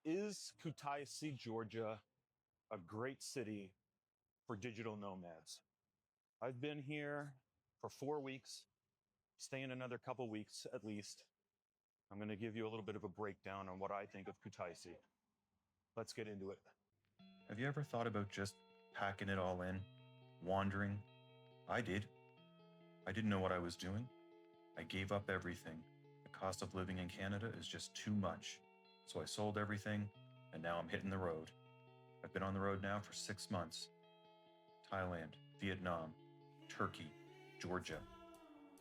Is Kutaisi, Georgia, a great city for digital nomads? I've been here for 4 weeks, staying another couple weeks at least. I'm going to give you a little bit of a breakdown on what I think of Kutaisi. Let's get into it. Have you ever thought about just packing it all in, wandering? I did. I didn't know what I was doing. I gave up everything. The cost of living in Canada is just too much. So I sold everything, and now I'm hitting the road. I've been on the road now for 6 months. Thailand, Vietnam, Turkey, Georgia.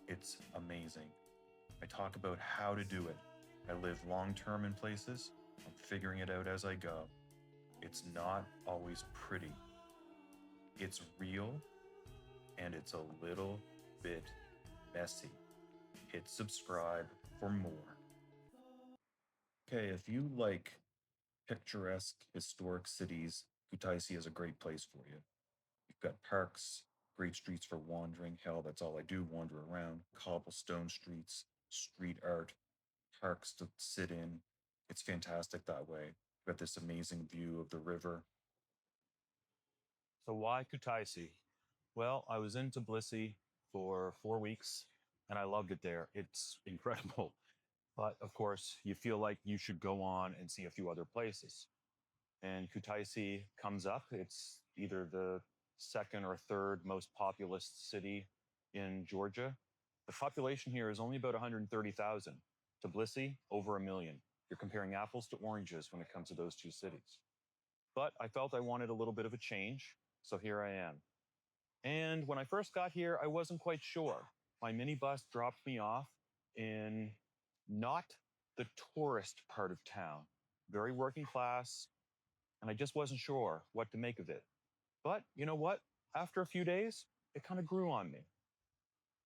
It's amazing. I talk about how to do it. I live long-term in places. I'm figuring it out as I go. It's not always pretty. It's real, and it's a little bit messy. Hit subscribe for more. Okay, if you like picturesque, historic cities, Kutaisi is a great place for you. You've got parks, great streets for wandering. Hell, that's all I do, wander around. Cobblestone streets, street art, parks to sit in. It's fantastic that way. You've got this amazing view of the river. So, why Kutaisi? Well, I was in Tbilisi for 4 weeks and I loved it there. It's incredible. But of course, you feel like you should go on and see a few other places. And Kutaisi comes up. It's either the second or third most populous city in Georgia. The population here is only about 130,000. Tbilisi, over 1 million. You're comparing apples to oranges when it comes to those two cities. But I felt I wanted a little bit of a change, so here I am. And when I first got here, I wasn't quite sure. My minibus dropped me off in not the tourist part of town, very working class, and I just wasn't sure what to make of it. But you know what? After a few days, it kind of grew on me.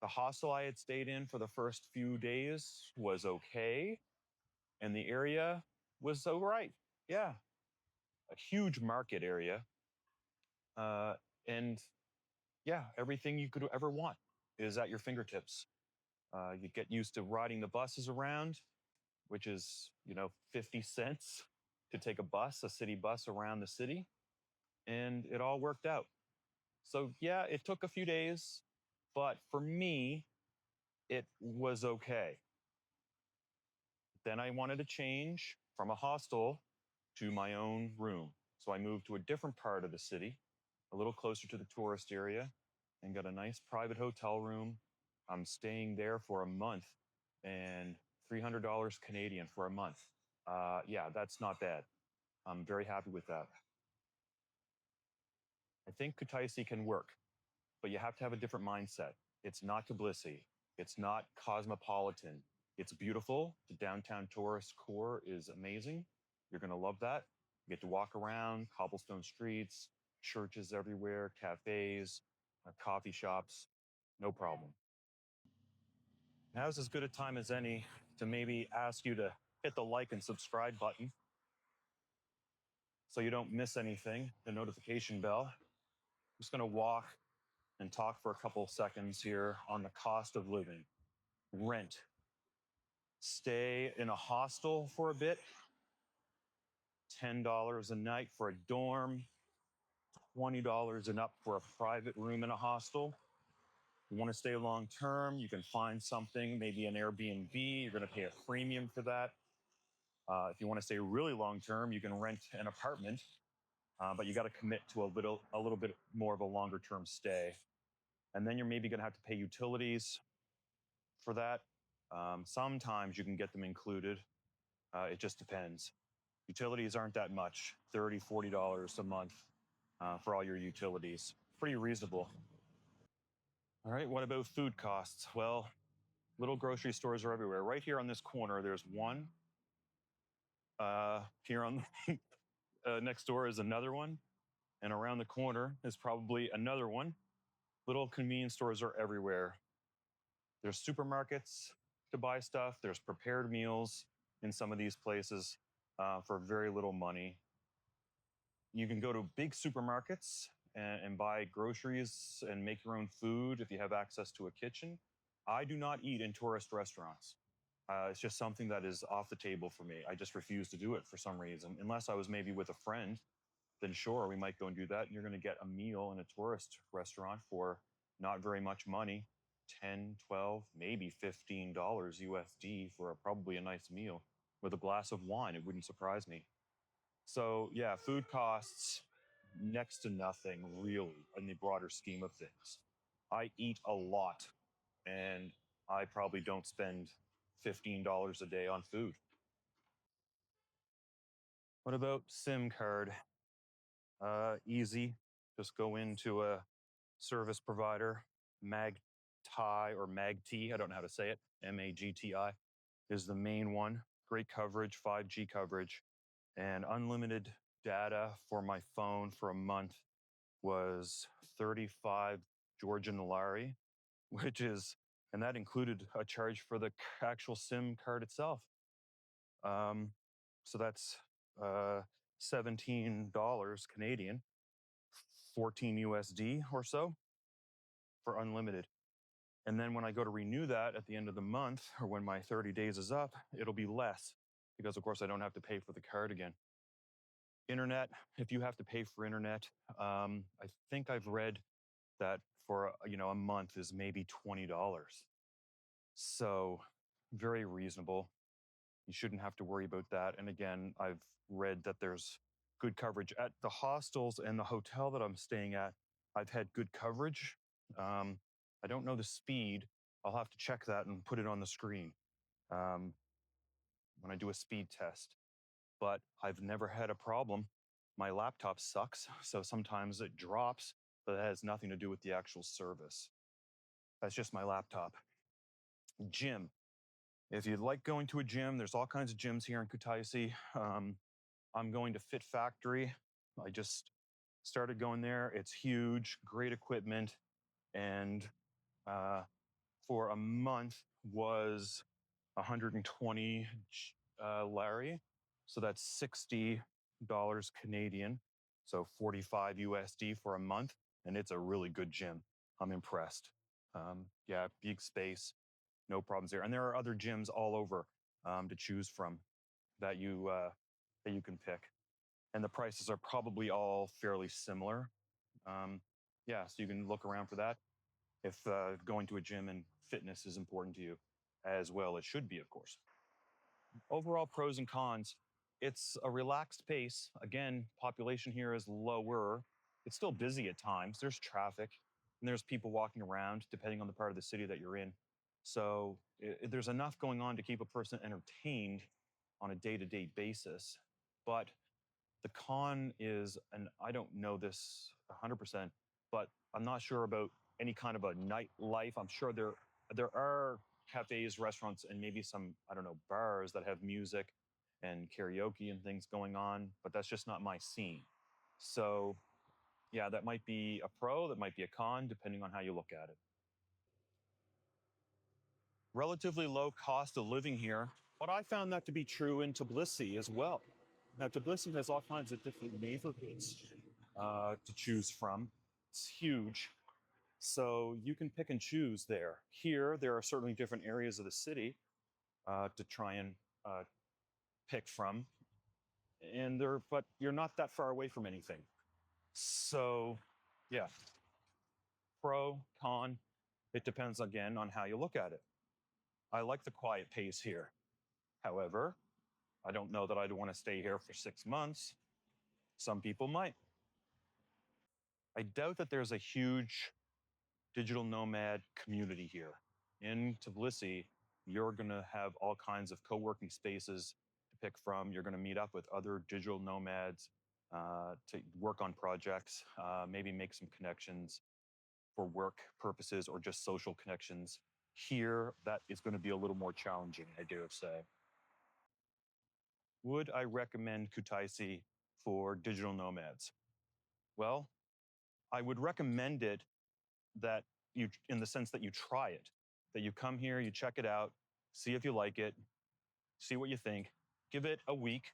The hostel I had stayed in for the first few days was okay, and the area was all right. Yeah, a huge market area. And yeah, everything you could ever want is at your fingertips. You get used to riding the buses around, which is, 50 cents to take a city bus around the city. And it all worked out. So yeah, it took a few days, but for me, it was okay. Then I wanted to change from a hostel to my own room. So I moved to a different part of the city, a little closer to the tourist area, and got a nice private hotel room. I'm staying there for a month and $300 Canadian for a month. Yeah, that's not bad. I'm very happy with that. I think Kutaisi can work, but you have to have a different mindset. It's not Tbilisi. It's not cosmopolitan. It's beautiful. The downtown tourist core is amazing. You're going to love that. You get to walk around, cobblestone streets, churches everywhere, cafes, coffee shops. No problem. Now's as good a time as any to maybe ask you to hit the like and subscribe button so you don't miss anything, the notification bell. I'm just going to walk and talk for a couple seconds here on the cost of living. Rent. Stay in a hostel for a bit. $10 a night for a dorm, $20 and up for a private room in a hostel. You want to stay long term, you can find something, maybe an Airbnb. You're going to pay a premium for that. If you want to stay really long term, you can rent an apartment, but you got to commit to a little bit more of a longer term stay. And then you're maybe going to have to pay utilities for that. Sometimes you can get them included. It just depends. Utilities aren't that much, $30, $40 a month for all your utilities. Pretty reasonable. All right, what about food costs? Well, little grocery stores are everywhere. Right here on this corner, there's one. Here on next door is another one. And around the corner is probably another one. Little convenience stores are everywhere. There's supermarkets to buy stuff. There's prepared meals in some of these places for very little money. You can go to big supermarkets and buy groceries and make your own food if you have access to a kitchen. I do not eat in tourist restaurants. It's just something that is off the table for me. I just refuse to do it for some reason. Unless I was maybe with a friend, then sure, we might go and do that. And you're going to get a meal in a tourist restaurant for not very much money, 10, 12, maybe $15 USD for probably a nice meal with a glass of wine. It wouldn't surprise me. So, yeah, food costs next to nothing really in the broader scheme of things. I eat a lot and I probably don't spend $15 a day on food. What about SIM card? Easy. Just go into a service provider, MagTi or MagT, I don't know how to say it, MAGTI is the main one. Great coverage, 5G coverage, and unlimited data for my phone for a month was 35 Georgian lari, which is, and that included a charge for the actual SIM card itself. Um, so that's $17 Canadian, 14 USD or so for unlimited. And then when I go to renew that at the end of the month or when my 30 days is up, it'll be less because, of course, I don't have to pay for the card again. Internet, if you have to pay for internet, I think I've read that for a month is maybe $20. So very reasonable. You shouldn't have to worry about that. And again, I've read that there's good coverage at the hostels and the hotel that I'm staying at. I've had good coverage. Um, I don't know the speed. I'll have to check that and put it on the screen um, when I do a speed test. But I've never had a problem. My laptop sucks, so sometimes it drops, but that has nothing to do with the actual service. That's just my laptop. Gym. If you'd like going to a gym, there's all kinds of gyms here in Kutaisi. I'm going to Fit Factory. I just started going there. It's huge, great equipment, and uh, for a month was 120 lari. So that's $60 Canadian. So 45 USD for a month. And it's a really good gym. I'm impressed. Yeah, big space, no problems there. And there are other gyms all over to choose from that you can pick. And the prices are probably all fairly similar. Yeah, so you can look around for that if going to a gym and fitness is important to you, as well it should be, of course. Overall pros and cons. It's a relaxed pace. Again, population here is lower. It's still busy at times. There's traffic and there's people walking around depending on the part of the city that you're in. So there's enough going on to keep a person entertained on a day-to-day basis. But the con is, and I don't know this 100%, but I'm not sure about any kind of a nightlife. I'm sure there are cafes, restaurants, and maybe some, I don't know, bars that have music and karaoke and things going on, but that's just not my scene. So, yeah, that might be a pro, that might be a con, depending on how you look at it. Relatively low cost of living here, but I found that to be true in Tbilisi as well. Now, Tbilisi has all kinds of different neighborhoods to choose from. It's huge. So you can pick and choose there. Here, there are certainly different areas of the city to try and pick from. But you're not that far away from anything. So, yeah, pro, con, it depends again on how you look at it. I like the quiet pace here. However, I don't know that I'd want to stay here for 6 months. Some people might. I doubt that there's a huge digital nomad community here. In Tbilisi, you're going to have all kinds of co-working spaces to pick from. You're going to meet up with other digital nomads to work on projects, maybe make some connections for work purposes or just social connections. Here, that is going to be a little more challenging, I dare say. Would I recommend Kutaisi for digital nomads? Well, I would recommend it that in the sense that you try it, that you come here, you check it out, see if you like it, see what you think, give it a week.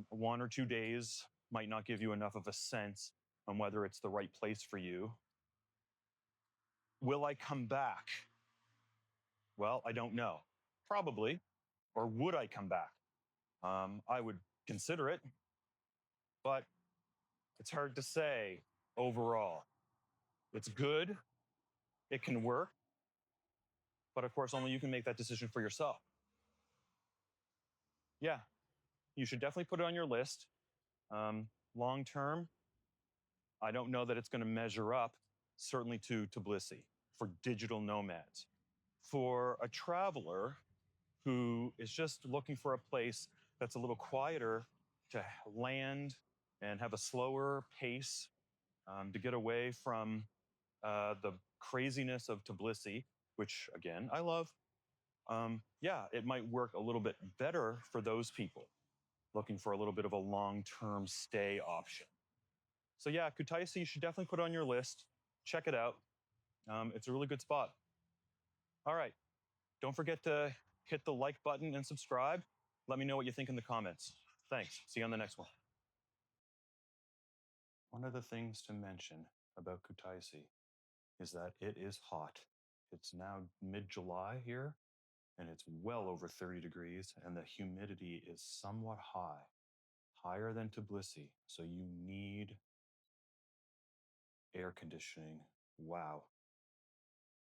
1 or 2 days might not give you enough of a sense on whether it's the right place for you. Will I come back? Well, I don't know. Probably. Or would I come back? I would consider it, but it's hard to say overall. It's good, it can work, but of course, only you can make that decision for yourself. Yeah, you should definitely put it on your list. Long term, I don't know that it's going to measure up, certainly to Tbilisi for digital nomads. For a traveler who is just looking for a place that's a little quieter to land and have a slower pace, to get away from the craziness of Tbilisi, which again, I love. Yeah, it might work a little bit better for those people looking for a little bit of a long term stay option. So, yeah, Kutaisi, you should definitely put it on your list. Check it out. It's a really good spot. All right. Don't forget to hit the like button and subscribe. Let me know what you think in the comments. Thanks. See you on the next one. One of the things to mention about Kutaisi is that it is hot. It's now mid July here, and it's well over 30 degrees, and the humidity is somewhat high, higher than Tbilisi. So you need air conditioning. Wow.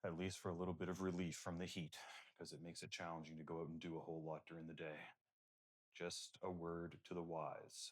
At least for a little bit of relief from the heat, because it makes it challenging to go out and do a whole lot during the day. Just a word to the wise.